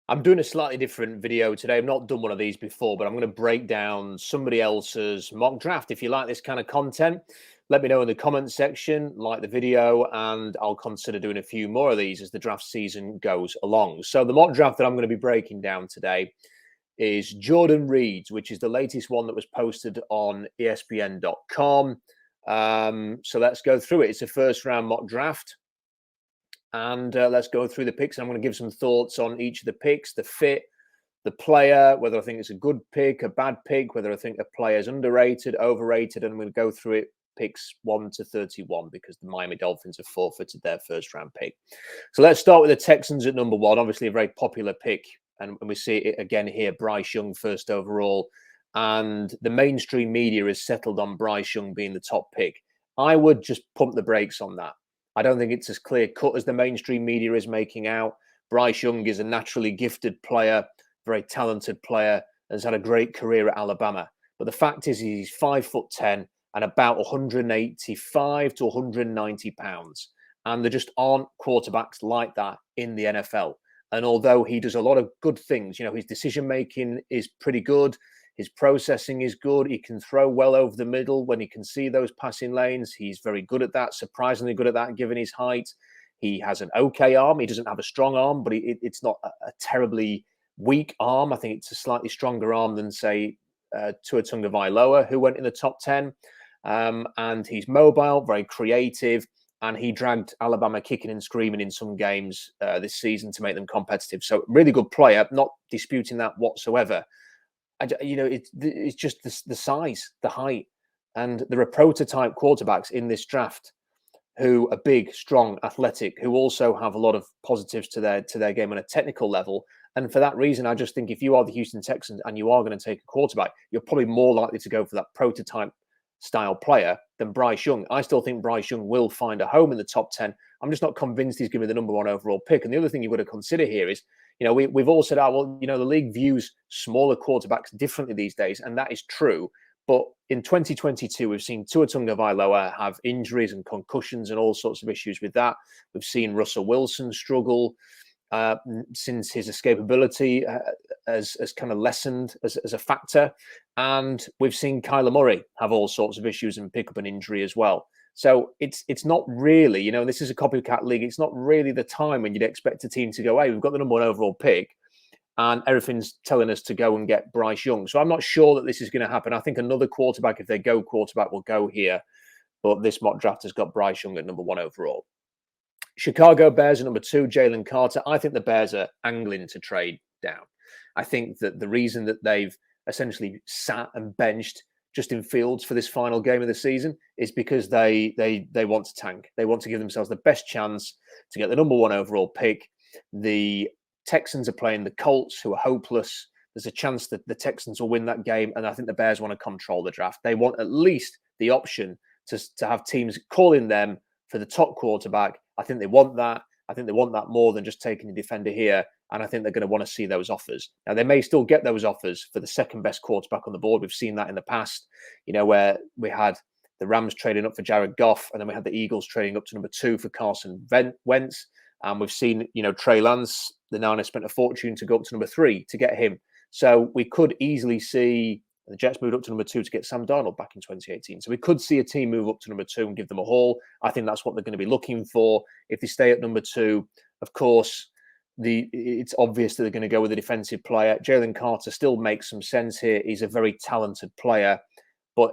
I'm doing a slightly different video today. I've not done one of these before, but I'm going to break down somebody else's mock draft. If you like this kind of content, let me know in the comments section, like the video, and I'll consider doing a few more of these as the draft season goes along. So the mock draft that I'm going to be breaking down today is Jordan Reid's, which is the latest one that was posted on ESPN.com. So let's go through it. It's a first round mock draft. And let's go through the picks. I'm going to give some thoughts on each of the picks, the fit, the player, whether I think it's a good pick, a bad pick, whether I think a player is underrated, overrated. And I'm going to go through it picks 1 to 31 because the Miami Dolphins have forfeited their first round pick. So let's start with the Texans at number 1. Obviously, a very popular pick. And we see it again here, Bryce Young first overall. And the mainstream media has settled on Bryce Young being the top pick. I would just pump the brakes on that. I don't think it's as clear cut as the mainstream media is making out. Bryce Young is a naturally gifted player, very talented player, has had a great career at Alabama. But the fact is he's 5'10" and about 185 to 190 pounds. And there just aren't quarterbacks like that in the NFL. And although he does a lot of good things, his decision making is pretty good. His processing is good. He can throw well over the middle when he can see those passing lanes. He's very good at that, surprisingly good at that, given his height. He has an okay arm. He doesn't have a strong arm, but it's not a terribly weak arm. I think it's a slightly stronger arm than, say, Tua Tagovailoa, who went in the top 10. And he's mobile, very creative. And he dragged Alabama kicking and screaming in some games this season to make them competitive. So really good player, not disputing that whatsoever. It's just the size, the height, and there are prototype quarterbacks in this draft who are big, strong, athletic, who also have a lot of positives to their game on a technical level. And for that reason, I just think if you are the Houston Texans and you are going to take a quarterback, you're probably more likely to go for that prototype style player than Bryce Young. I still think Bryce Young will find a home in the top 10. I'm just not convinced he's going to be the number 1 overall pick. And the other thing you've got to consider here is, we've all said, the league views smaller quarterbacks differently these days. And that is true. But in 2022, we've seen Tua Tagovailoa have injuries and concussions and all sorts of issues with that. We've seen Russell Wilson struggle since his escapability has kind of lessened as a factor. And we've seen Kyler Murray have all sorts of issues and pick up an injury as well. So it's not really, this is a copycat league. It's not really the time when you'd expect a team to go, hey, we've got the number 1 overall pick and everything's telling us to go and get Bryce Young. So I'm not sure that this is going to happen. I think another quarterback, if they go quarterback, will go here. But this mock draft has got Bryce Young at number 1 overall. Chicago Bears at number 2, Jalen Carter. I think the Bears are angling to trade down. I think that the reason that they've essentially sat and benched Justin Fields for this final game of the season is because they want to tank. They want to give themselves the best chance to get the number 1 overall pick. The Texans are playing the Colts, who are hopeless. There's a chance that the Texans will win that game, and I think the Bears want to control the draft. They want at least the option to have teams calling them for the top quarterback. I think they want that. I think they want that more than just taking a defender here. And I think they're going to want to see those offers. Now, they may still get those offers for the second best quarterback on the board. We've seen that in the past, where we had the Rams trading up for Jared Goff, and then we had the Eagles trading up to number 2 for Carson Wentz. And we've seen, Trey Lance, the Niners spent a fortune to go up to number 3 to get him. So we could easily see the Jets moved up to number 2 to get Sam Darnold back in 2018. So we could see a team move up to number 2 and give them a haul. I think that's what they're going to be looking for. If they stay at number 2, of course, it's obvious that they're going to go with a defensive player. Jalen Carter still makes some sense here. He's a very talented player, but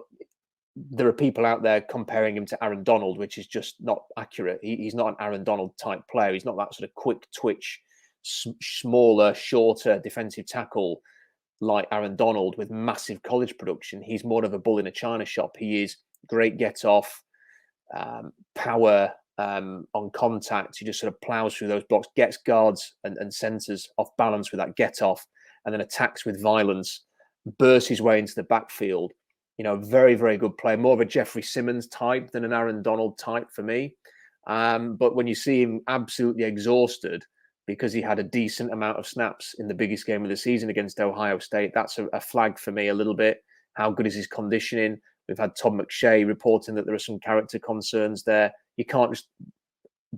there are people out there comparing him to Aaron Donald, which is just not accurate. He's not an Aaron Donald type player. He's not that sort of quick twitch, smaller, shorter defensive tackle like Aaron Donald with massive college production. He's more of a bull in a china shop. He is great get off, power on contact. He just sort of plows through those blocks, gets guards and centers off balance with that get off, and then attacks with violence, bursts his way into the backfield. Very, very good player, more of a Jeffrey Simmons type than an Aaron Donald type for me. But when you see him absolutely exhausted because he had a decent amount of snaps in the biggest game of the season against Ohio State, that's a flag for me a little bit. How good is his conditioning? We've had Tom McShay reporting that there are some character concerns there. You can't just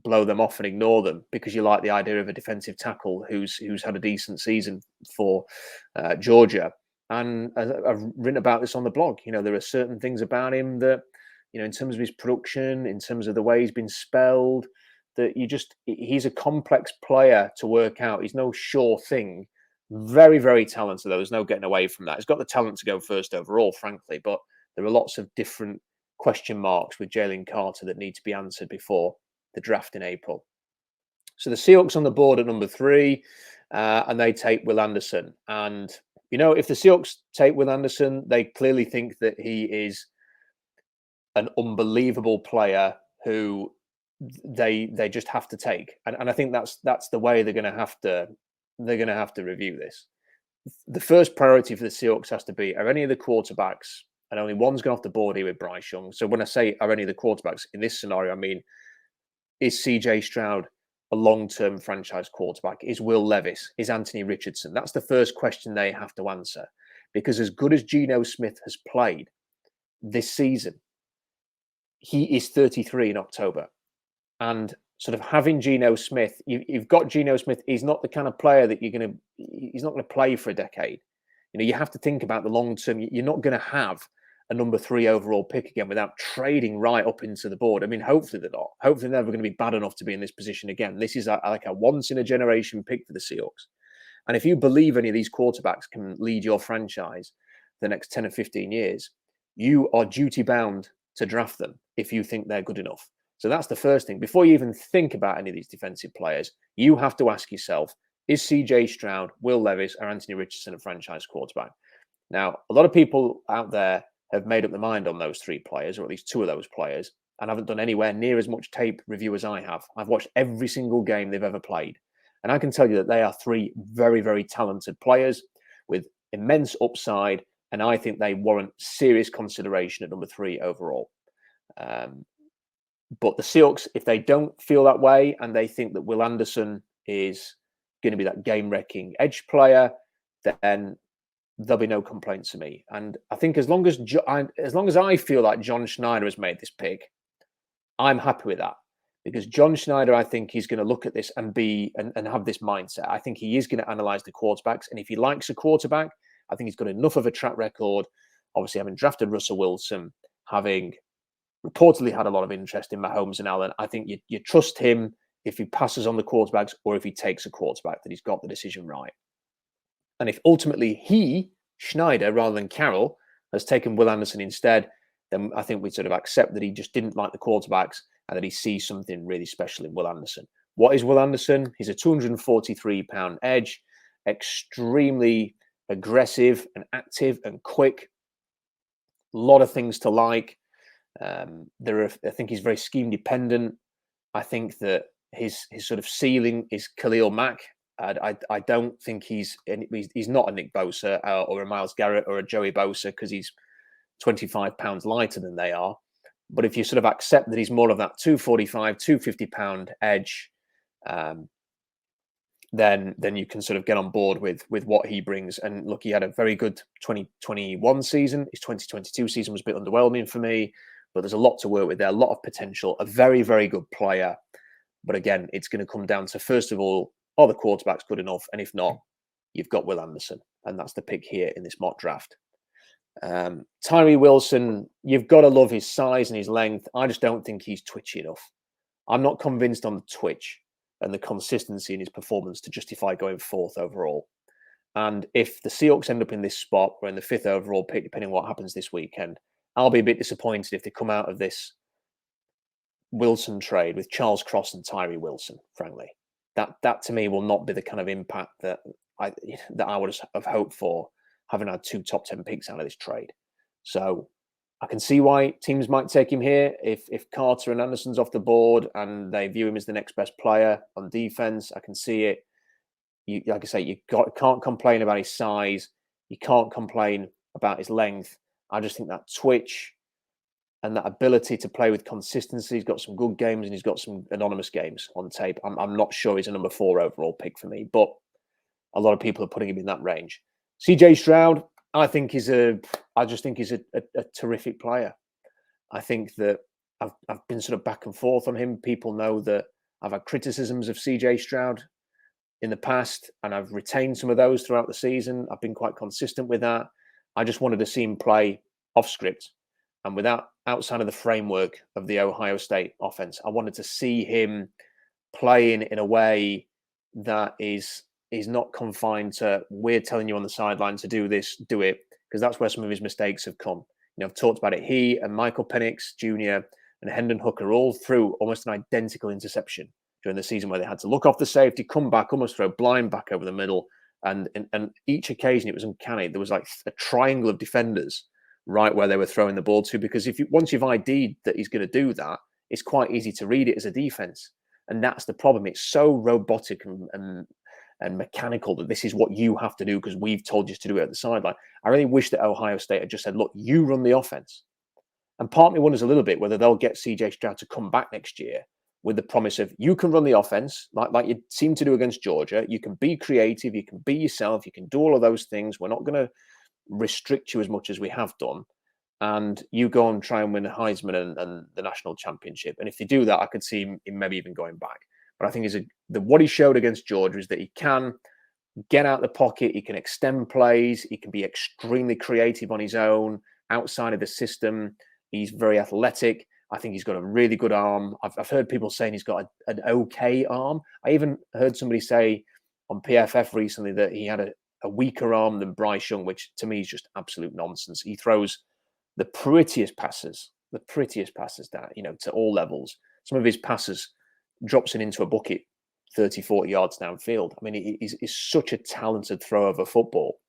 blow them off and ignore them because you like the idea of a defensive tackle who's had a decent season for Georgia. And I've written about this on the blog. You know, there are certain things about him that, you know, in terms of his production, in terms of the way he's been spelled, that he's a complex player to work out. He's no sure thing. Very, very talented, though. There's no getting away from that. He's got the talent to go first overall, frankly, but there are lots of different question marks with Jalen Carter that need to be answered before the draft in April. So the Seahawks on the board at number 3, and they take Will Anderson. And, you know, if the Seahawks take Will Anderson, they clearly think that he is an unbelievable player who they just have to take. And I think that's the way they're going to have to review this. The first priority for the Seahawks has to be, are any of the quarterbacks, and only one's gone off the board here with Bryce Young. So when I say are any of the quarterbacks in this scenario, I mean, is CJ Stroud a long-term franchise quarterback? Is Will Levis? Is Anthony Richardson? That's the first question they have to answer. Because as good as Geno Smith has played this season, he is 33 in October. And sort of having Geno Smith, you've got Geno Smith. He's not the kind of player that he's not going to play for a decade. You know, you have to think about the long term. You're not going to have a number 3 overall pick again without trading right up into the board. I mean, hopefully they're not. Hopefully they're never going to be bad enough to be in this position again. This is like a once in a generation pick for the Seahawks. And if you believe any of these quarterbacks can lead your franchise the next 10 or 15 years, you are duty bound to draft them if you think they're good enough. So that's the first thing. Before you even think about any of these defensive players, you have to ask yourself, is CJ Stroud, Will Levis, or Anthony Richardson a franchise quarterback? Now, a lot of people out there have made up their mind on those 3 players, or at least 2 of those players, and haven't done anywhere near as much tape review as I have. I've watched every single game they've ever played. And I can tell you that they are 3 very, very talented players with immense upside, and I think they warrant serious consideration at number 3 overall. But the Seahawks, if they don't feel that way and they think that Will Anderson is going to be that game-wrecking edge player, then there'll be no complaints to me. And I think as long as I feel like John Schneider has made this pick, I'm happy with that. Because John Schneider, I think he's going to look at this and have this mindset. I think he is going to analyze the quarterbacks. And if he likes a quarterback, I think he's got enough of a track record, obviously having drafted Russell Wilson, having reportedly had a lot of interest in Mahomes and Allen. I think you trust him if he passes on the quarterbacks or if he takes a quarterback, that he's got the decision right. And if ultimately Schneider, rather than Carroll, has taken Will Anderson instead, then I think we sort of accept that he just didn't like the quarterbacks and that he sees something really special in Will Anderson. What is Will Anderson? He's a 243-pound edge, extremely aggressive and active and quick. A lot of things to like. I think he's very scheme dependent. I think that his sort of ceiling is Khalil Mack. I don't think he's not a Nick Bosa or a Myles Garrett or a Joey Bosa because he's 25 pounds lighter than they are. But if you sort of accept that he's more of that 245, 250-pound edge, then you can sort of get on board with what he brings. And look, he had a very good 2021 season. His 2022 season was a bit underwhelming for me, but there's a lot to work with there, a lot of potential, a very, very good player. But again, it's going to come down to, first of all, are the quarterbacks good enough? And if not, you've got Will Anderson. And that's the pick here in this mock draft. Tyree Wilson, you've got to love his size and his length. I just don't think he's twitchy enough. I'm not convinced on the twitch and the consistency in his performance to justify going 4th overall. And if the Seahawks end up in this spot or in the 5th overall pick, depending on what happens this weekend, I'll be a bit disappointed if they come out of this Wilson trade with Charles Cross and Tyree Wilson, frankly. That to me will not be the kind of impact that I would have hoped for, having had 2 top 10 picks out of this trade. So I can see why teams might take him here if Carter and Anderson's off the board and they view him as the next best player on defense. I can see it. Like I say, you can't complain about his size. You can't complain about his length. I just think that twitch and that ability to play with consistency. He's got some good games and he's got some anonymous games on tape. I'm not sure he's a number 4 overall pick for me, but a lot of people are putting him in that range. CJ Stroud, I just think he's a terrific player. I think that I've been sort of back and forth on him. People know that I've had criticisms of CJ Stroud in the past, and I've retained some of those throughout the season. I've been quite consistent with that. I just wanted to see him play off script and outside of the framework of the Ohio State offense. I wanted to see him playing in a way that is not confined to, we're telling you on the sideline to do this, do it, because that's where some of his mistakes have come. I've talked about it. He and Michael Penix Jr. and Hendon Hooker all threw almost an identical interception during the season where they had to look off the safety, come back, almost throw blind back over the middle. And each occasion it was uncanny. There was like a triangle of defenders right where they were throwing the ball to, because once you've ID'd that he's going to do that, it's quite easy to read it as a defense. And that's the problem. It's so robotic and mechanical that this is what you have to do because we've told you to do it at the sideline. I really wish that Ohio State had just said, look, you run the offense. And part of me wonders a little bit whether they'll get CJ Stroud to come back next year with the promise of, you can run the offense like you seem to do against Georgia. You can be creative. You can be yourself. You can do all of those things. We're not going to restrict you as much as we have done. And you go and try and win a Heisman and the national championship. And if they do that, I could see him maybe even going back. But I think what he showed against Georgia is that he can get out the pocket. He can extend plays. He can be extremely creative on his own, outside of the system. He's very athletic. I think he's got a really good arm. I've heard people saying he's got an okay arm. I even heard somebody say on PFF recently that he had a weaker arm than Bryce Young, which to me is just absolute nonsense. He throws the prettiest passes down, to all levels. Some of his passes drops it into a bucket 30, 40 yards downfield. I mean, he's such a talented thrower of a football.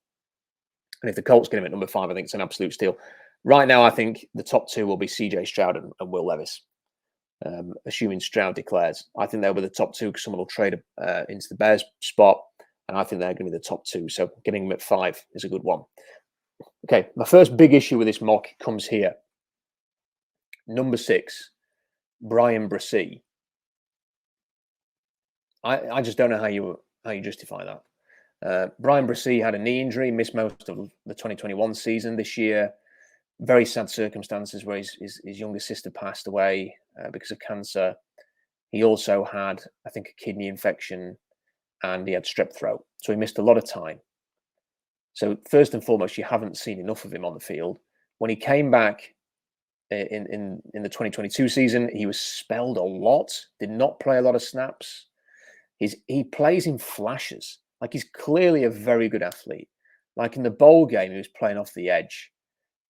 And if the Colts get him at number 5, I think it's an absolute steal. Right now, I think the top 2 will be CJ Stroud and Will Levis, assuming Stroud declares. I think they'll be the top 2 because someone will trade into the Bears spot, and I think they're going to be the top 2. So getting them at 5 is a good one. Okay, my first big issue with this mock comes here. Number 6, Brian Bresee. I just don't know how you justify that. Brian Bresee had a knee injury, missed most of the 2021 season this year. Very sad circumstances where his younger sister passed away because of cancer. He also had, I think, a kidney infection and he had strep throat. So he missed a lot of time. So first and foremost, you haven't seen enough of him on the field. When he came back in the 2022 season, he was spelled a lot, did not play a lot of snaps. He plays in flashes. Like, he's clearly a very good athlete. Like in the bowl game, he was playing off the edge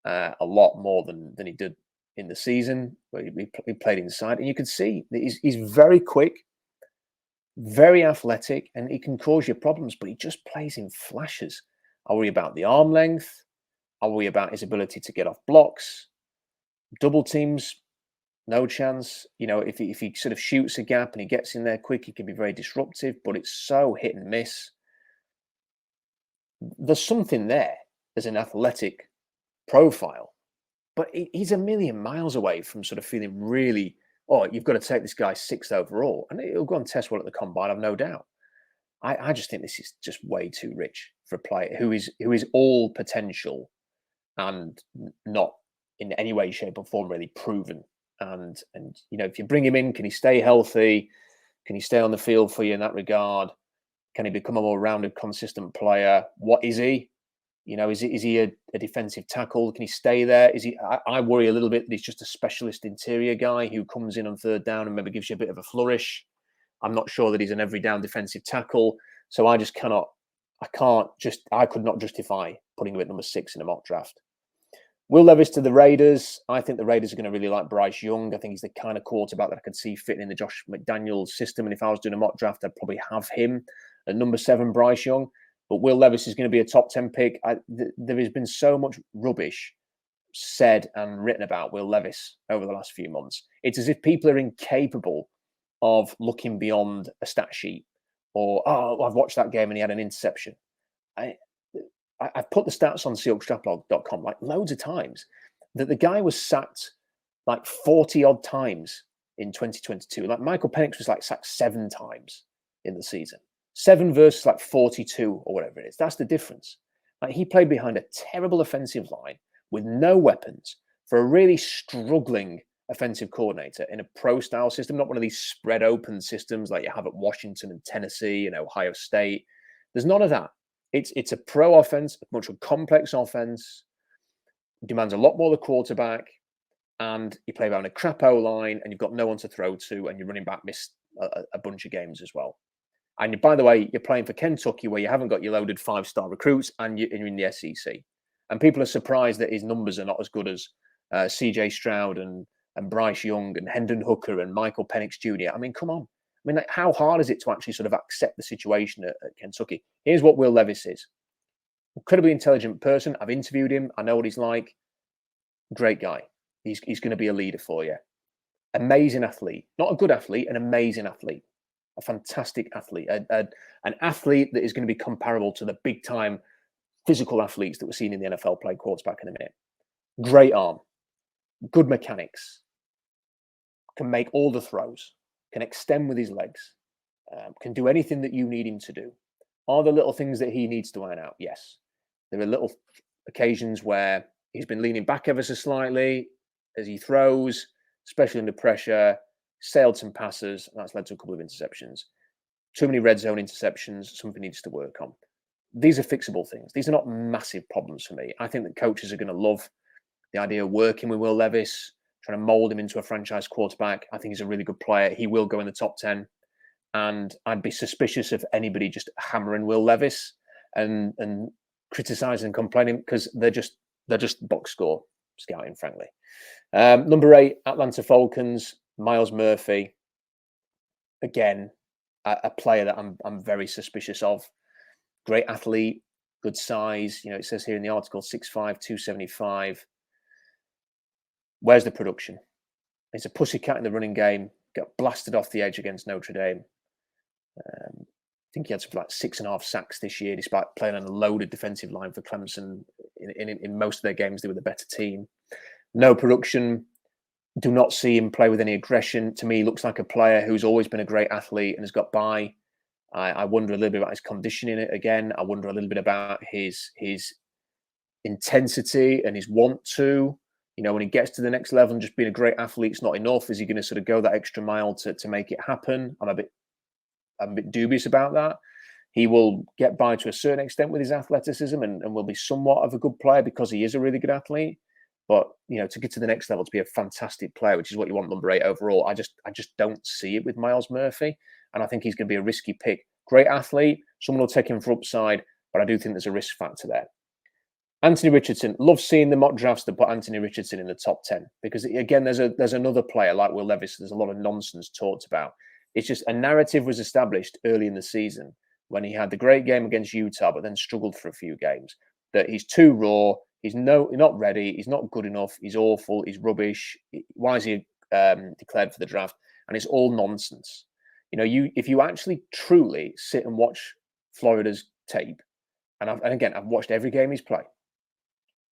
a lot more than he did in the season, where he played inside. And you could see that he's very quick, very athletic, and he can cause you problems, but he just plays in flashes. I worry about the arm length. I worry about his ability to get off blocks. Double teams, no chance. If he sort of shoots a gap and he gets in there quick, he can be very disruptive, but it's so hit and miss. There's something there as an athletic profile, but he's a million miles away from sort of feeling really, you've got to take this guy 6th overall. And he'll go and test well at the combine, I've no doubt. I just think this is just way too rich for a player who is all potential and not in any way, shape, or form really proven. And if you bring him in, can he stay healthy? Can he stay on the field for you in that regard? Can he become a more rounded, consistent player? What is he? Is he a defensive tackle? Can he stay there? Is he? I worry a little bit that he's just a specialist interior guy who comes in on 3rd down and maybe gives you a bit of a flourish. I'm not sure that he's an every down defensive tackle. So I could not justify putting him at number 6 in a mock draft. Will Levis to the Raiders. I think the Raiders are going to really like Bryce Young. I think he's the kind of quarterback that I could see fitting in the Josh McDaniels system. And if I was doing a mock draft, I'd probably have him at number 7, Bryce Young. But Will Levis is going to be a top 10 pick. There has been so much rubbish said and written about Will Levis over the last few months. It's as if people are incapable of looking beyond a stat sheet or, I've watched that game and he had an interception. I've put the stats on SeahawksDraftBlog.com like loads of times that the guy was sacked like 40 odd times in 2022. Like Michael Penix was like sacked 7 times in the season. 7 versus like 42 or whatever it is. That's the difference. Like, he played behind a terrible offensive line with no weapons for a really struggling offensive coordinator in a pro-style system, not one of these spread open systems like you have at Washington and Tennessee and Ohio State. There's none of that. It's a pro offense, a much more complex offense, demands a lot more of the quarterback, and you play behind a crap O-line, and you've got no one to throw to, and your running back missed a bunch of games as well. And by the way, you're playing for Kentucky, where you haven't got your loaded 5-star recruits, and you're in the SEC. And people are surprised that his numbers are not as good as CJ Stroud and Bryce Young and Hendon Hooker and Michael Penix Jr. I mean, come on. I mean, like, how hard is it to actually sort of accept the situation at Kentucky? Here's what Will Levis is. Incredibly intelligent person. I've interviewed him. I know what he's like. Great guy. He's going to be a leader for you. Amazing athlete. Not a good athlete, an amazing athlete. A fantastic athlete. An athlete that is going to be comparable to the big-time physical athletes that we're seeing in the NFL play quarterback in a minute. Great arm. Good mechanics. Can make all the throws. Can extend with his legs. Can do anything that you need him to do. Are there little things that he needs to iron out? Yes. There are little occasions where he's been leaning back ever so slightly as he throws, especially under pressure, sailed some passes, and that's led to a couple of interceptions. Too many red zone interceptions, something needs to work on. These are fixable things. These are not massive problems for me. I think that coaches are going to love the idea of working with Will Levis, trying to mold him into a franchise quarterback. I think he's a really good player. He will go in the top 10. And I'd be suspicious of anybody just hammering Will Levis and criticizing and complaining, because they're just box score scouting, frankly. Number 8, Atlanta Falcons, Myles Murphy. Again, a player that I'm very suspicious of. Great athlete, good size. You know, it says here in the article, 6'5", 275. Where's the production? He's a pussycat in the running game. Got blasted off the edge against Notre Dame. I think he had something like 6.5 sacks this year, despite playing on a loaded defensive line for Clemson. In most of their games, they were the better team. No production. Do not see him play with any aggression. To me, he looks like a player who's always been a great athlete and has got by. I wonder a little bit about his conditioning again. I wonder a little bit about his intensity and his want to. You know, when he gets to the next level and just being a great athlete is not enough. Is he going to sort of go that extra mile to make it happen? I'm a bit dubious about that. He will get by to a certain extent with his athleticism and will be somewhat of a good player because he is a really good athlete. But, you know, to get to the next level, to be a fantastic player, which is what you want number 8 overall, I just don't see it with Myles Murphy. And I think he's going to be a risky pick. Great athlete. Someone will take him for upside, but I do think there's a risk factor there. Anthony Richardson. Love seeing the mock drafts that put Anthony Richardson in the top 10. Because, again, there's another player like Will Levis. There's a lot of nonsense talked about. It's just a narrative was established early in the season when he had the great game against Utah, but then struggled for a few games, that he's too raw. He's not ready. He's not good enough. He's awful. He's rubbish. Why is he declared for the draft? And it's all nonsense. You know, if you actually truly sit and watch Florida's tape, and again, I've watched every game he's played,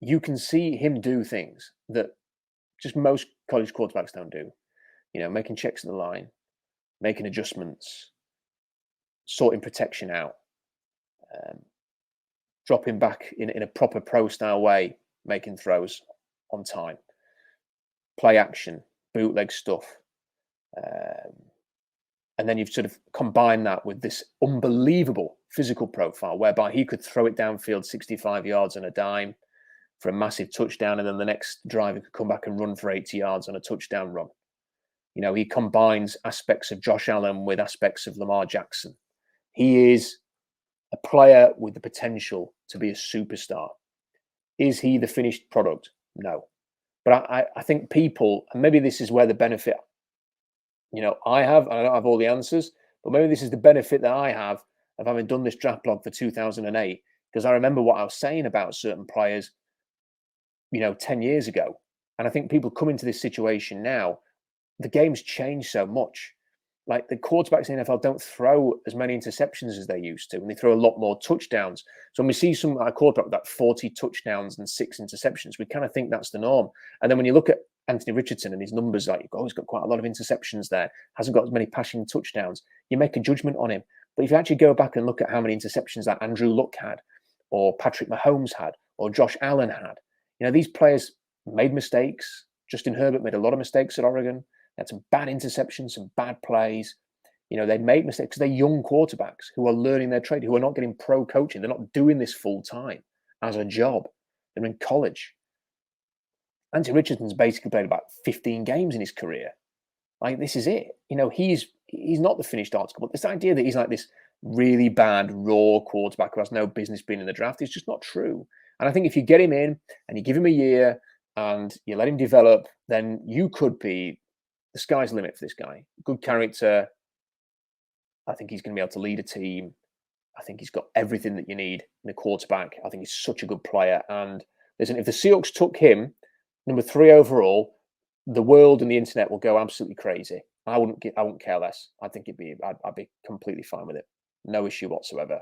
you can see him do things that just most college quarterbacks don't do. You know, making checks at the line, making adjustments, sorting protection out, dropping back in a proper pro-style way, making throws on time, play action, bootleg stuff. And then you've sort of combined that with this unbelievable physical profile whereby he could throw it downfield 65 yards on a dime for a massive touchdown, and then the next drive he could come back and run for 80 yards on a touchdown run. You know, he combines aspects of Josh Allen with aspects of Lamar Jackson. He is a player with the potential to be a superstar. Is he the finished product? No. But I think people, and maybe this is where the benefit, you know, I don't have all the answers, but maybe this is the benefit that I have of having done this draft blog for 2008, because I remember what I was saying about certain players, you know, 10 years ago. And I think people come into this situation now, the game's changed so much. Like, the quarterbacks in the NFL don't throw as many interceptions as they used to, and they throw a lot more touchdowns. So when we see some quarterback with that 40 touchdowns and 6 interceptions, we kind of think that's the norm. And then when you look at Anthony Richardson and his numbers, like, he's got quite a lot of interceptions there, hasn't got as many passing touchdowns, you make a judgment on him. But if you actually go back and look at how many interceptions that Andrew Luck had, or Patrick Mahomes had, or Josh Allen had, you know, these players made mistakes. Justin Herbert made a lot of mistakes at Oregon. They had some bad interceptions, some bad plays. They make mistakes because they're young quarterbacks who are learning their trade, who are not getting pro coaching. They're not doing this full time as a job. They're in college. Anthony Richardson's basically played about 15 games in his career. Like, this is it. He's not the finished article. But this idea that he's like this really bad, raw quarterback who has no business being in the draft is just not true. And I think if you get him in and you give him a year and you let him develop, then you could be, the sky's the limit for this guy. Good character. I think he's going to be able to lead a team. I think he's got everything that you need in a quarterback. I think he's such a good player. And listen, if the Seahawks took him, number 3 overall, the world and the internet will go absolutely crazy. I wouldn't care less. I'd be completely fine with it. No issue whatsoever.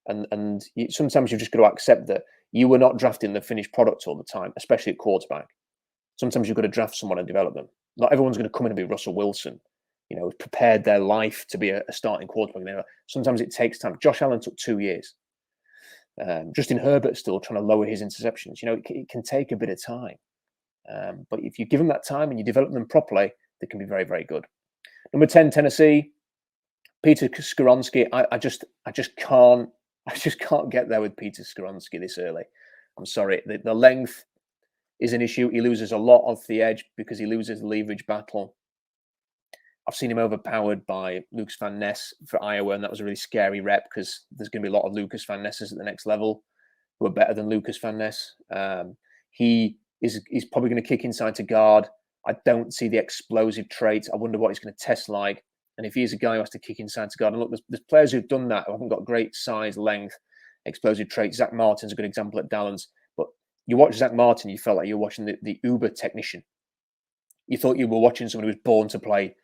And sometimes you've just got to accept that you were not drafting the finished product all the time, especially at quarterback. Sometimes you've got to draft someone and develop them. Not everyone's going to come in and be Russell Wilson. Prepared their life to be a starting quarterback. Sometimes it takes time. Josh Allen took 2 years. Justin Herbert still trying to lower his interceptions. It can take a bit of time. But if you give them that time and you develop them properly, they can be very, very good. Number 10, Tennessee, Peter Scaronski. I just can't get there with Peter Scaronski this early. I'm sorry. The length is an issue. He loses a lot off the edge because he loses the leverage battle. I've seen him overpowered by Lucas Van Ness for Iowa, and that was a really scary rep because there's going to be a lot of Lucas Van Nesses at the next level who are better than Lucas Van Ness. He's probably going to kick inside to guard. I don't see the explosive traits. I wonder what he's going to test like. And if he's a guy who has to kick inside to guard, and look, there's players who've done that who haven't got great size, length, explosive traits. Zach Martin's a good example at Dallins. But you watch Zach Martin, you felt like you were watching the Uber technician. You thought you were watching someone who was born to play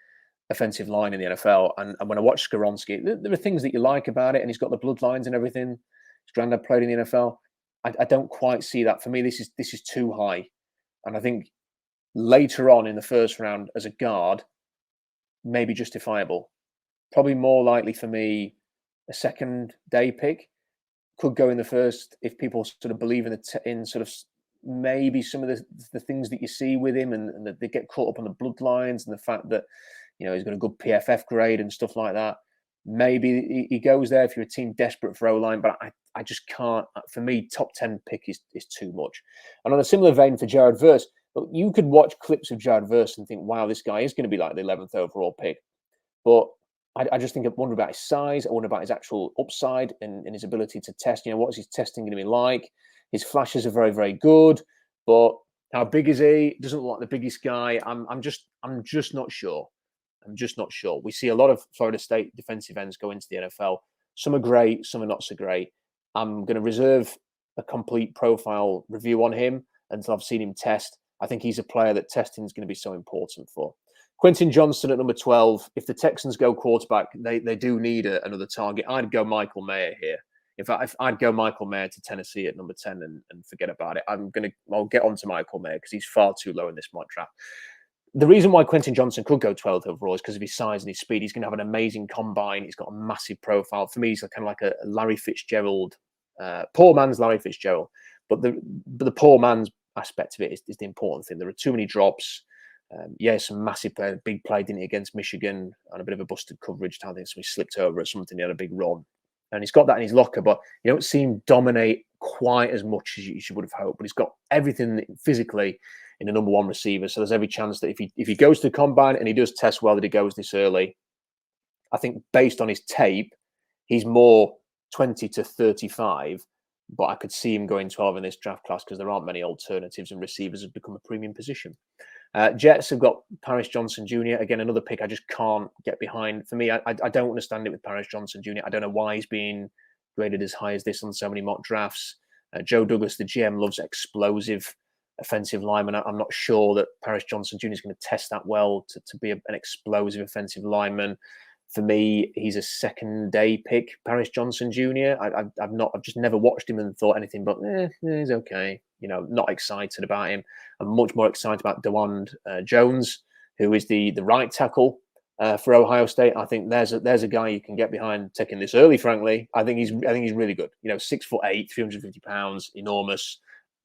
offensive line in the NFL. And when I watch Scaronski, there are things that you like about it, and he's got the bloodlines and everything. His granddad played in the NFL. I don't quite see that. For me, this is too high. And I think later on in the first round as a guard, maybe justifiable. Probably more likely for me, a second day pick. Could go in the first if people sort of believe in sort of maybe some of the things that you see with him, and that they get caught up on the bloodlines and the fact that he's got a good PFF grade and stuff like that. Maybe he goes there if you're a team desperate for O-line, but I just can't. For me, top 10 pick is too much. And on a similar vein for Jared Verse, you could watch clips of Jared Verse and think, wow, this guy is going to be like the 11th overall pick. But I just think I wonder about his size. I wonder about his actual upside and his ability to test. What's his testing going to be like? His flashes are very, very good, but how big is he? Doesn't look like the biggest guy. I'm just not sure. I'm just not sure. We see a lot of Florida State defensive ends go into the NFL. Some are great, some are not so great. I'm going to reserve a complete profile review on him until I've seen him test. I think he's a player that testing is going to be so important for. Quentin Johnson at number 12. If the Texans go quarterback, they do need another target. I'd go Michael Mayer here. In fact, I'd go Michael Mayer to Tennessee at number 10 and forget about it. I'll get on to Michael Mayer because he's far too low in this mock draft. The reason why Quentin Johnson could go 12th overall is because of his size and his speed. He's going to have an amazing combine. He's got a massive profile. For me, he's kind of like a Larry Fitzgerald, poor man's Larry Fitzgerald. But the poor man's aspect of it is the important thing. There are too many drops. Some massive play, big play, didn't he, against Michigan, and a bit of a busted coverage. I think somebody slipped over at something. He had a big run. And he's got that in his locker, but you don't see him dominate quite as much as you would have hoped. But he's got everything physically in a number one receiver. So there's every chance that if he goes to the combine and he does test well, that he goes this early. I think based on his tape, he's more 20 to 35. But I could see him going 12 in this draft class because there aren't many alternatives, and receivers have become a premium position. Jets have got Paris Johnson Jr. Again, another pick I just can't get behind. For me, I don't understand it with Paris Johnson Jr. I don't know why he's being graded as high as this on so many mock drafts. Joe Douglas, the GM, loves explosive offensive lineman. I'm not sure that Paris Johnson Jr. is going to test that well to be an explosive offensive lineman. For me, he's a second day pick, Paris Johnson Jr. I've just never watched him and thought anything but he's okay. Not excited about him. I'm much more excited about Devin Jones, who is the right tackle for Ohio State. I think there's a guy you can get behind taking this early. Frankly, I think he's really good. 6'8", 350 pounds, enormous,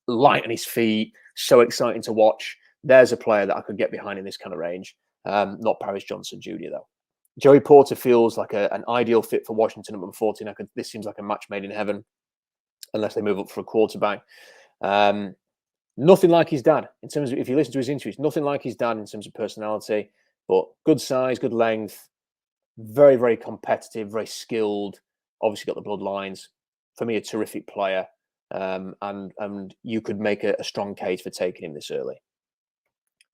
light on his feet, so exciting to watch. there's a player that I could get behind in this kind of range. Not Paris Johnson Jr. though. Joey Porter feels like an ideal fit for Washington at number 14. This seems like a match made in heaven, unless they move up for a quarterback. Nothing like his dad in terms of, if you listen to his interviews, nothing like his dad in terms of personality, but good size, good length, very, very competitive, very skilled. Obviously got the bloodlines. For me, a terrific player. And you could make a strong case for taking him this early.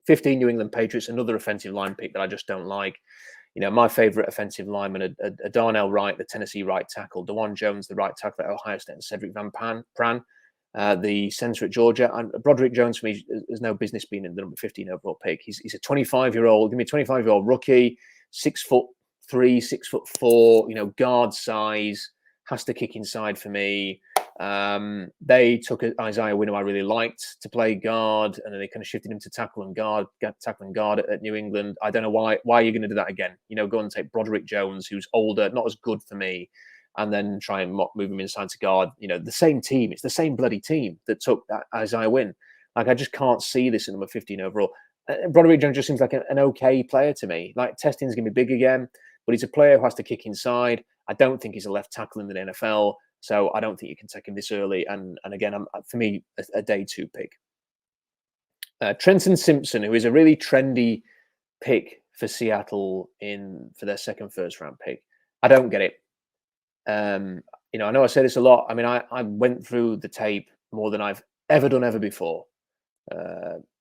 15, New England Patriots, another offensive line pick that I just don't like. You know, my favorite offensive linemen are Darnell Wright, the Tennessee right tackle, Bijon Jones, the right tackle at Ohio State, and Cedric Van Pran, the center at Georgia. And Broderick Jones, for me, has no business being in the number 15 overall pick. He's a 25-year-old, give me a 25-year-old rookie, 6'3", 6'4", you know, guard size, has to kick inside for me. They took Isaiah Wynn, who I really liked, to play guard, and then they kind of shifted him to tackle and guard at New England. I don't know why you're going to do that again. You know, go and take Broderick Jones, who's older, not as good for me, and then try and move him inside to guard. You know, the same team. It's the same bloody team that took Isaiah Wynn. Like, I just can't see this at number 15 overall. Broderick Jones just seems like an okay player to me. Like, testing's going to be big again, but he's a player who has to kick inside. I don't think he's a left tackle in the NFL. So I don't think you can take him this early. And again, for me, a day 2 pick. Trenton Simpson, who is a really trendy pick for Seattle for their second first-round pick. I don't get it. You know, I know I say this a lot. I mean, I went through the tape more than I've ever done before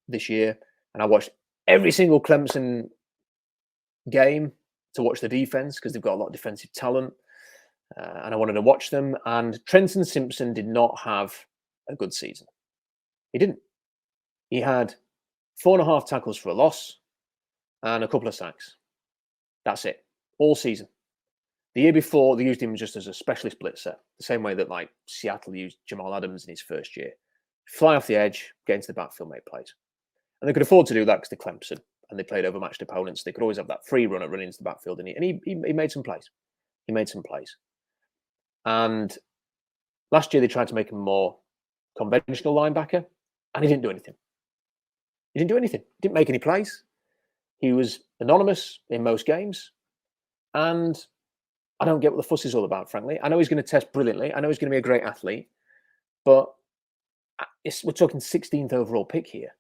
this year. And I watched every single Clemson game to watch the defense because they've got a lot of defensive talent. And I wanted to watch them. And Trenton Simpson did not have a good season. He didn't. He had 4.5 tackles for a loss and a couple of sacks. That's it. All season. The year before, they used him just as a specialist blitzer, the same way that like Seattle used Jamal Adams in his first year. Fly off the edge, get into the backfield, make plays. And they could afford to do that because they're Clemson and they played overmatched opponents. They could always have that free runner running into the backfield. And he made some plays. He made some plays. And last year, they tried to make him more conventional linebacker, and he didn't do anything. He didn't do anything. He didn't make any plays. He was anonymous in most games. And I don't get what the fuss is all about, frankly. I know he's going to test brilliantly. I know he's going to be a great athlete. But we're talking 16th overall pick here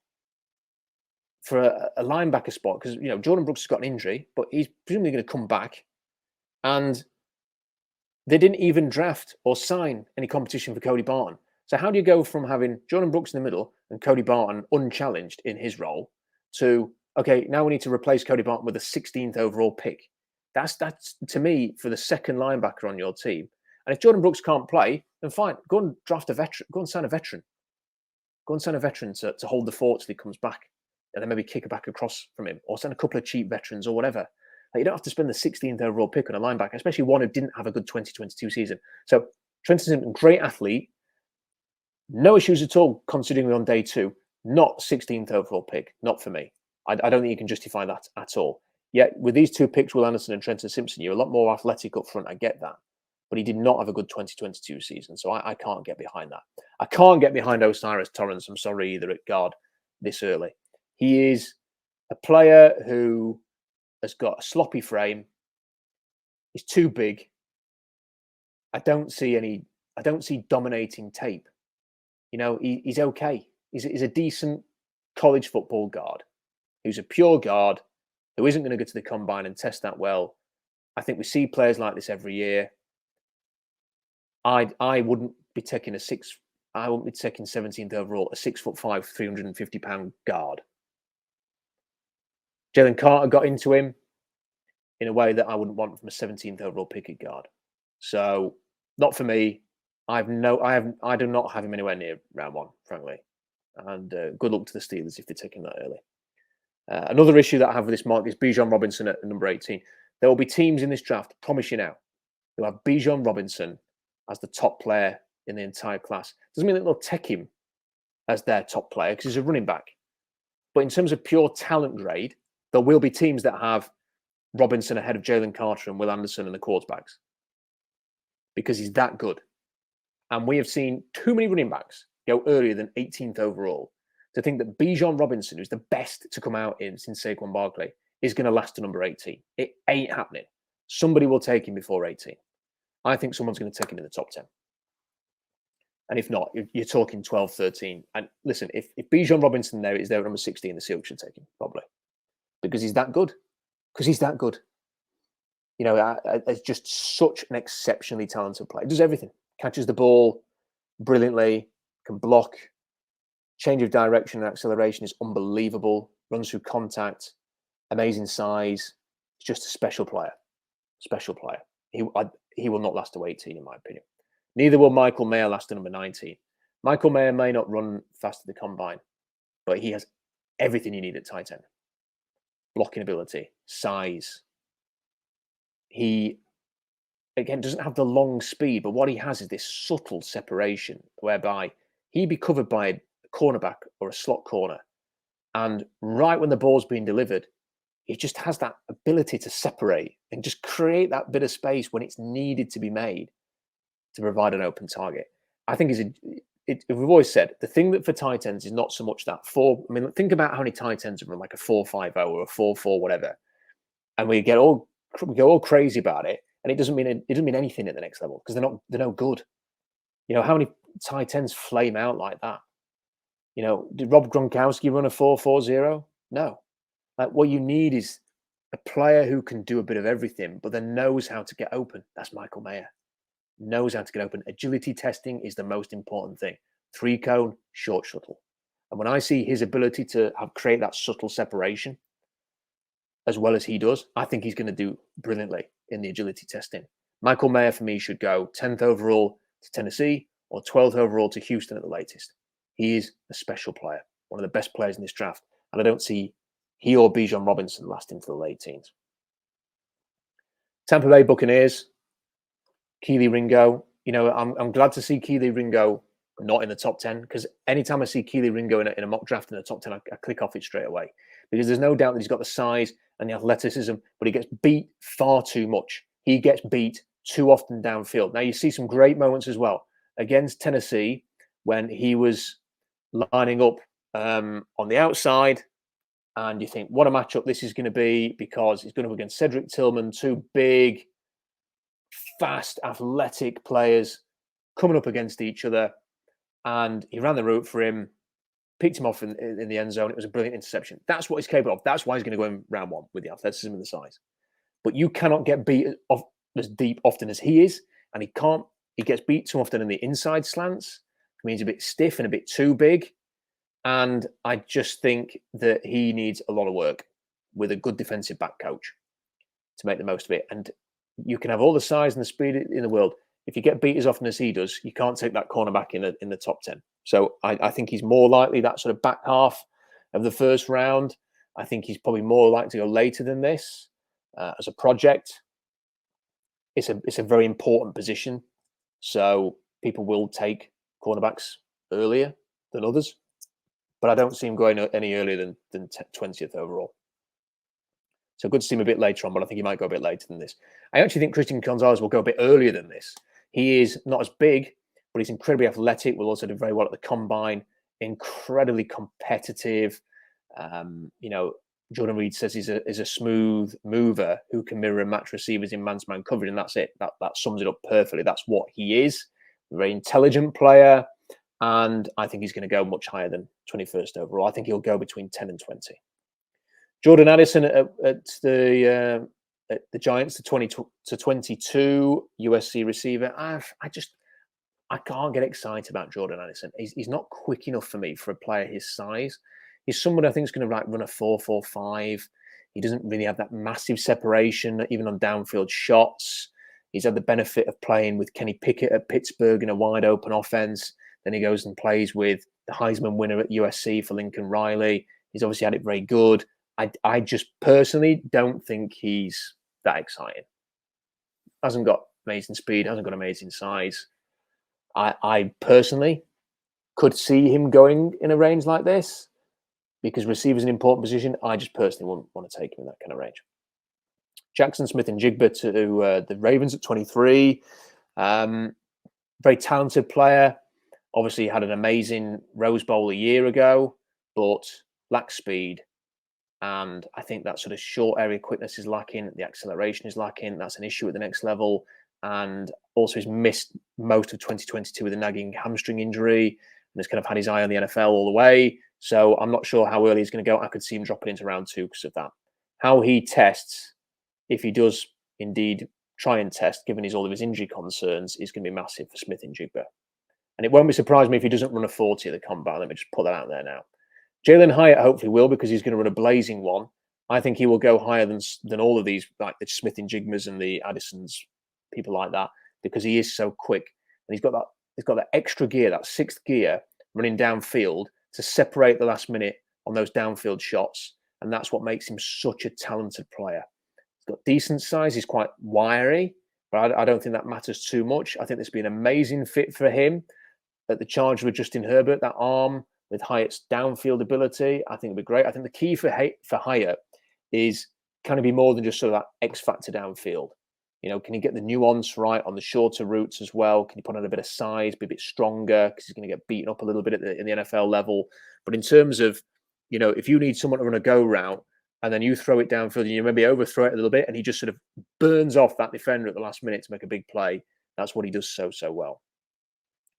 for a linebacker spot. Because, you know, Jordan Brooks has got an injury, but he's presumably going to come back. And they didn't even draft or sign any competition for Cody Barton. So how do you go from having Jordan Brooks in the middle and Cody Barton unchallenged in his role to, okay, now we need to replace Cody Barton with a 16th overall pick? That's to me, for the second linebacker on your team. And if Jordan Brooks can't play, then fine. Go and draft a veteran. Go and sign a veteran. Go and sign a veteran to hold the fort till he comes back. And then maybe kick it back across from him. Or send a couple of cheap veterans or whatever. Like, you don't have to spend the 16th overall pick on a linebacker, especially one who didn't have a good 2022 season. So Trenton Simpson, great athlete. No issues at all considering we're on day 2. Not 16th overall pick. Not for me. I don't think you can justify that at all. Yet with these 2 picks, Will Anderson and Trenton Simpson, you're a lot more athletic up front. I get that. But he did not have a good 2022 season. So I can't get behind that. I can't get behind Osiris Torrance, I'm sorry, either at guard this early. He is a player who has got a sloppy frame. He's too big. I don't see dominating tape. You know, he's okay. He's a decent college football guard who's a pure guard who isn't going to go to the combine and test that well. I think we see players like this every year. I wouldn't be taking 17th overall, a 6'5", 350-pound guard. Jalen Carter got into him in a way that I wouldn't want from a 17th overall pick at guard. So not for me. I do not have him anywhere near round 1, frankly. And good luck to the Steelers if they take him that early. Another issue that I have with this mark is Bijon Robinson at number 18. There will be teams in this draft, promise you now, who have Bijon Robinson as the top player in the entire class. Doesn't mean that they'll take him as their top player because he's a running back. But in terms of pure talent grade, there will be teams that have Robinson ahead of Jalen Carter and Will Anderson and the quarterbacks because he's that good. And we have seen too many running backs go earlier than 18th overall. to think that Bijon Robinson, who's the best to come out in since Saquon Barkley, is going to last to number 18. It ain't happening. Somebody will take him before 18. I think someone's going to take him in the top 10. And if not, you're talking 12, 13. And listen, if Bijon Robinson is there at number 16, the Seahawks should take him, probably. Because he's that good. Because he's that good. You know, it's just such an exceptionally talented player. Does everything. Catches the ball brilliantly, can block. Change of direction and acceleration is unbelievable. Runs through contact. Amazing size. He's just a special player. Special player. He will not last to 18, in my opinion. Neither will Michael Mayer last to number 19. Michael Mayer may not run fast at the combine, but he has everything you need at tight end. Blocking ability, size. He, again, doesn't have the long speed, but what he has is this subtle separation whereby he'd be covered by a cornerback or a slot corner. And right when the ball's being delivered, he just has that ability to separate and just create that bit of space when it's needed to be made to provide an open target. I think we've always said the thing that for tight ends is not so much that four. I mean, think about how many tight ends run like a 4.50 or a 4.4, whatever, and we go all crazy about it, and it doesn't mean anything at the next level because they're no good. You know, how many tight ends flame out like that? You know, did Rob Gronkowski run a 4.40? No. Like what you need is a player who can do a bit of everything, but then knows how to get open. That's Michael Mayer. Knows how to get open. Agility testing is the most important thing. 3-cone, short shuttle. And when I see his ability to create that subtle separation as well as he does, I think he's going to do brilliantly in the agility testing. Michael Mayer, for me, should go 10th overall to Tennessee or 12th overall to Houston at the latest. He is a special player, one of the best players in this draft. And I don't see he or Bijon Robinson lasting to the late teens. Tampa Bay Buccaneers, Keely Ringo. You know, I'm glad to see Keely Ringo not in the top 10 because anytime I see Keely Ringo in a mock draft in the top 10, I click off it straight away because there's no doubt that he's got the size and the athleticism, but he gets beat far too much. He gets beat too often downfield. Now, you see some great moments as well against Tennessee when he was lining up on the outside. And you think, what a matchup this is going to be because he's going to go against Cedric Tillman, two big, fast, athletic players coming up against each other. And he ran the route for him, picked him off in the end zone. It was a brilliant interception. That's what he's capable of. That's why he's going to go in round one with the athleticism and the size. But you cannot get beat off as deep often as he is. And he can't. He gets beat too often in the inside slants. I mean, he's a bit stiff and a bit too big. And I just think that he needs a lot of work with a good defensive back coach to make the most of it. And you can have all the size and the speed in the world. If you get beat as often as he does, you can't take that cornerback in the top 10. So I think he's more likely that sort of back half of the first round. I think he's probably more likely to go later than this as a project. It's a very important position. So people will take cornerbacks earlier than others. But I don't see him going any earlier than 20th overall. So good to see him a bit later on, but I think he might go a bit later than this. I actually think Christian Gonzalez will go a bit earlier than this. He is not as big, but he's incredibly athletic. Will also do very well at the combine. Incredibly competitive. You know, Jordan Reid says he's a smooth mover who can mirror and match receivers in man-to-man coverage, and that's it. That sums it up perfectly. That's what he is. A very intelligent player. And I think he's going to go much higher than 21st overall. I think he'll go between 10 and 20. Jordan Addison at the Giants, the 20 to 22 USC receiver. I can't get excited about Jordan Addison. He's not quick enough for me for a player his size. He's someone I think is going to run a 4.45. He doesn't really have that massive separation, even on downfield shots. He's had the benefit of playing with Kenny Pickett at Pittsburgh in a wide open offense. Then he goes and plays with the Heisman winner at USC for Lincoln Riley. He's obviously had it very good. I just personally don't think he's that exciting. Hasn't got amazing speed, hasn't got amazing size. I personally could see him going in a range like this because receiver's an important position. I just personally wouldn't want to take him in that kind of range. Jackson Smith and Jigba to the Ravens at 23. Very talented player. Obviously had an amazing Rose Bowl a year ago. but lacks speed. And I think that sort of short area quickness is lacking. The acceleration is lacking. That's an issue at the next level. And also he's missed most of 2022 with a nagging hamstring injury and has kind of had his eye on the NFL all the way. So I'm not sure how early he's going to go. I could see him dropping into round 2 because of that. How he tests, if he does indeed try and test, given all of his injury concerns, is going to be massive for Smith-Njigba. And it won't be surprised me if he doesn't run a 40 at the combine. Let me just put that out there now. Jalen Hyatt hopefully will, because he's going to run a blazing one. I think he will go higher than all of these, like the Smith-Njigbas and the Addisons, people like that, because he is so quick. And he's got that extra gear, that 6th gear running downfield to separate the last minute on those downfield shots. And that's what makes him such a talented player. He's got decent size. He's quite wiry, but I don't think that matters too much. I think this would be an amazing fit for him at the charge with Justin Herbert, that arm with Hyatt's downfield ability. I think it'd be great. I think the key for Hyatt is, can he be more than just sort of that X factor downfield? You know, can he get the nuance right on the shorter routes as well? Can he put on a bit of size, be a bit stronger, because he's going to get beaten up a little bit in the NFL level? But in terms of, you know, if you need someone to run a go route and then you throw it downfield and you maybe overthrow it a little bit and he just sort of burns off that defender at the last minute to make a big play, that's what he does so well.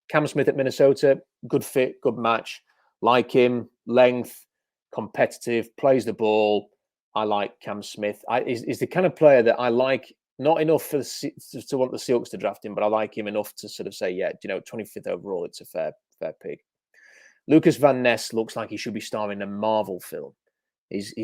Cam Smith at Minnesota, good fit, good match. Like him, length, competitive, plays the ball. I like Cam Smith. He's the kind of player that I like, not enough to want the Seahawks to draft him, but I like him enough to sort of say, yeah, you know, 25th overall, it's a fair pick. Lucas Van Ness looks like he should be starring in a Marvel film. He's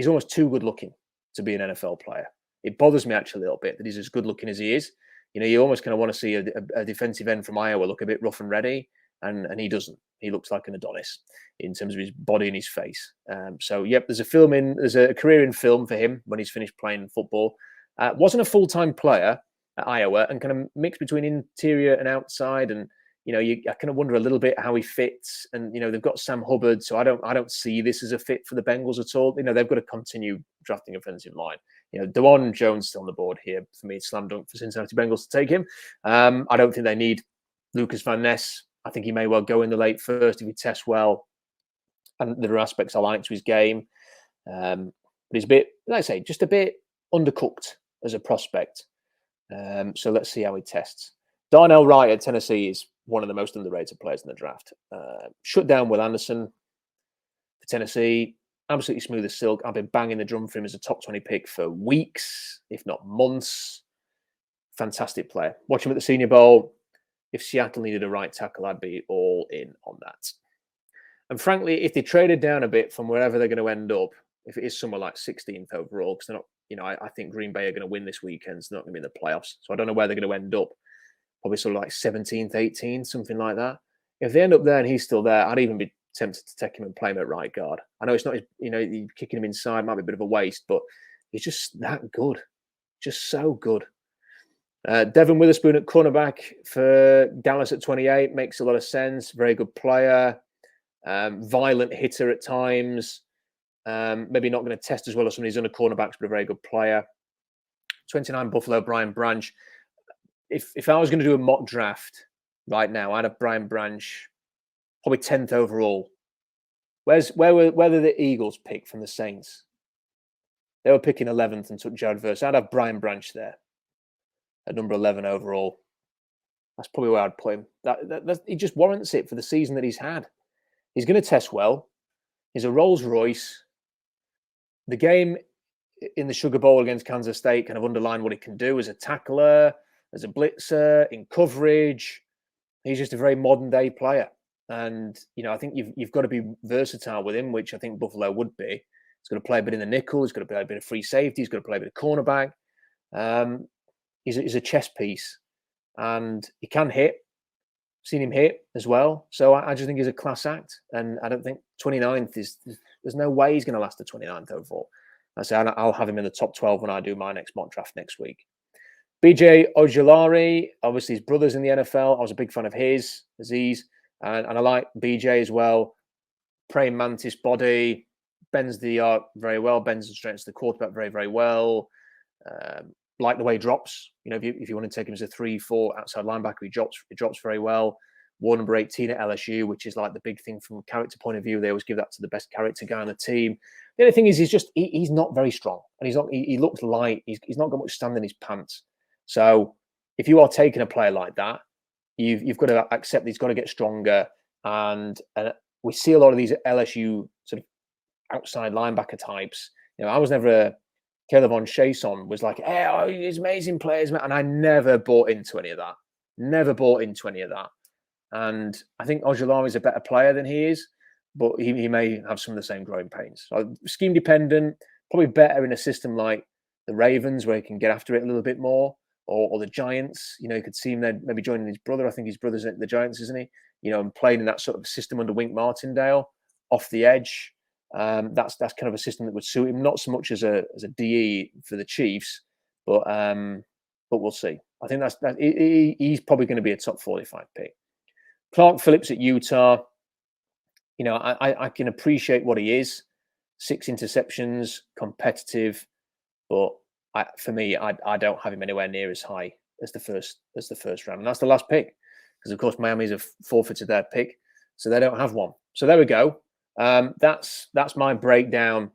almost too good looking to be an NFL player. It bothers me actually a little bit that he's as good looking as he is. You know, you almost kind of want to see a defensive end from Iowa look a bit rough and ready, and he doesn't. He looks like an Adonis in terms of his body and his face. So, yep, there's a career in film for him when he's finished playing football. Wasn't a full-time player at Iowa, and kind of mixed between interior and outside. And, you know, I kind of wonder a little bit how he fits. And, you know, they've got Sam Hubbard, so I don't see this as a fit for the Bengals at all. You know, they've got to continue drafting offensive line. You know, Bijon Jones still on the board here for me. Slam dunk for Cincinnati Bengals to take him. I don't think they need Lucas Van Ness. I think he may well go in the late first if he tests well. And there are aspects I like to his game. But he's a bit, like I say, just a bit undercooked as a prospect. So let's see how he tests. Darnell Wright at Tennessee is one of the most underrated players in the draft. Shut down Will Anderson for Tennessee. Absolutely smooth as silk. I've been banging the drum for him as a top 20 pick for weeks, if not months. Fantastic player. Watch him at the Senior Bowl. If Seattle needed a right tackle, I'd be all in on that. And frankly, if they traded down a bit from wherever they're going to end up, if it is somewhere like 16th overall, because they're not, you know, I think Green Bay are going to win this weekend. So they're not going to be in the playoffs. So I don't know where they're going to end up. Probably sort of like 17th, 18th, something like that. If they end up there and he's still there, I'd even be tempted to take him and play him at right guard. I know it's not, you know, kicking him inside might be a bit of a waste, but he's just that good. Just so good. Devin Witherspoon at cornerback for Dallas at 28 makes a lot of sense. Very good player. Violent hitter at times. Maybe not going to test as well as some of these other cornerbacks, but a very good player. 29 Buffalo, Brian Branch. If I was going to do a mock draft right now, I'd have Brian Branch probably 10th overall. Where did the Eagles pick from the Saints? They were picking 11th and took Jared Verse. I'd have Brian Branch there at number 11 overall. That's probably where I'd put him. He just warrants it for the season that he's had. He's going to test well. He's a Rolls Royce. The game in the Sugar Bowl against Kansas State kind of underlined what he can do as a tackler, as a blitzer, in coverage. He's just a very modern day player. And, you know, I think you've got to be versatile with him, which I think Buffalo would be. He's got to play a bit in the nickel. He's got to play a bit of free safety. He's got to play a bit of cornerback. He's a chess piece, and he can hit. Seen him hit as well. So I just think he's a class act. And I don't think 29th there's no way he's going to last the 29th overall. I say I'll have him in the top 12 when I do my next mock draft next week. BJ Ojulari, obviously his brother's in the NFL. I was a big fan of his, Aziz. And I like BJ as well. Praying mantis body, bends the arc very well, bends and strengthens the quarterback very, very well. Like the way he drops. You know, if you want to take him as a 3-4 outside linebacker, he drops very well. wore number 18 at LSU, which is like the big thing from a character point of view. They always give that to the best character guy on the team. The only thing is, he's not very strong, and he looks light. He's not got much stand in his pants. So if you are taking a player like that, you've got to accept that he's got to get stronger. And we see a lot of these LSU sort of outside linebacker types. I was never a Caleb on Chason was like, hey, oh, he's amazing players, man. And I never bought into any of that. Never bought into any of that. And I think Ojulari is a better player than he is, but he may have some of the same growing pains. So scheme dependent, probably better in a system like the Ravens, where he can get after it a little bit more, or the Giants. You could see him there maybe joining his brother. I think his brother's at the Giants, isn't he? And playing in that sort of system under Wink Martindale, off the edge. That's kind of a system that would suit him, not so much as a DE for the Chiefs, but we'll see. I think he's probably going to be a top 45 pick. Clark Phillips at Utah. I can appreciate what he is. 6 interceptions, competitive, but for me, I don't have him anywhere near as high as the first round, and that's the last pick, because of course Miami's have forfeited their pick, so they don't have one. So there we go. That's my breakdown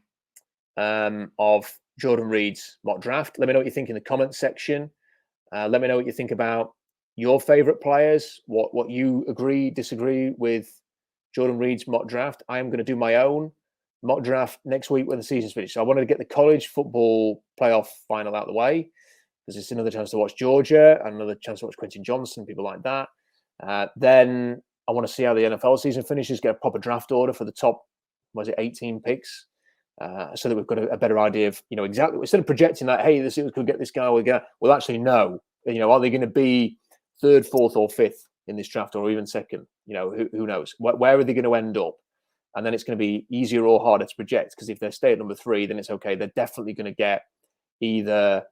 of Jordan Reid's mock draft. Let me know what you think in the comments section. Let me know what you think about your favorite players, what you agree, disagree with Jordan Reid's mock draft. I am going to do my own mock draft next week when the season's finished. So I wanted to get the college football playoff final out of the way, because it's another chance to watch Georgia and another chance to watch Quentin Johnson, people like that. Then I want to see how the NFL season finishes, get a proper draft order for the top, 18 picks, so that we've got a better idea of, exactly, instead of projecting that, hey, this could get this guy, we'll actually know, are they going to be 3rd, 4th, or 5th in this draft, or even 2nd? Who knows? Where are they going to end up? And then it's going to be easier or harder to project, because if they stay at number 3, then it's okay. They're definitely going to get either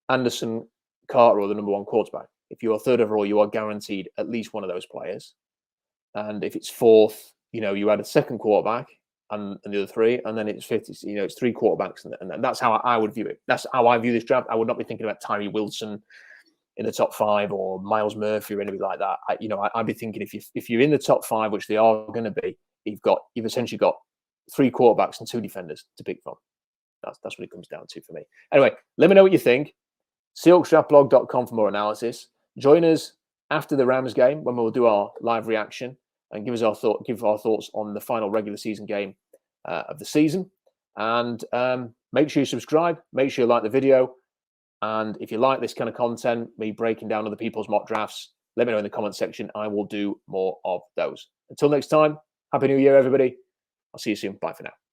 Anderson, Carter, or the number 1 quarterback. If you're 3rd overall, you are guaranteed at least one of those players. And if it's 4th, you add a 2nd quarterback and the other 3, and then it's 5th. It's 3 quarterbacks, and that's how I would view it. That's how I view this draft. I would not be thinking about Tyree Wilson in the top 5 or Miles Murphy or anybody like that. I'd be thinking if you're in the top 5, which they are going to be, you've essentially got 3 quarterbacks and 2 defenders to pick from. That's what it comes down to for me. Anyway, let me know what you think. SeahawksDraftBlog.com for more analysis. Join us after the Rams game when we'll do our live reaction and give our thoughts on the final regular season game of the season. And make sure you subscribe. Make sure you like the video. And if you like this kind of content, me breaking down other people's mock drafts, let me know in the comment section. I will do more of those. Until next time, Happy New Year, everybody. I'll see you soon. Bye for now.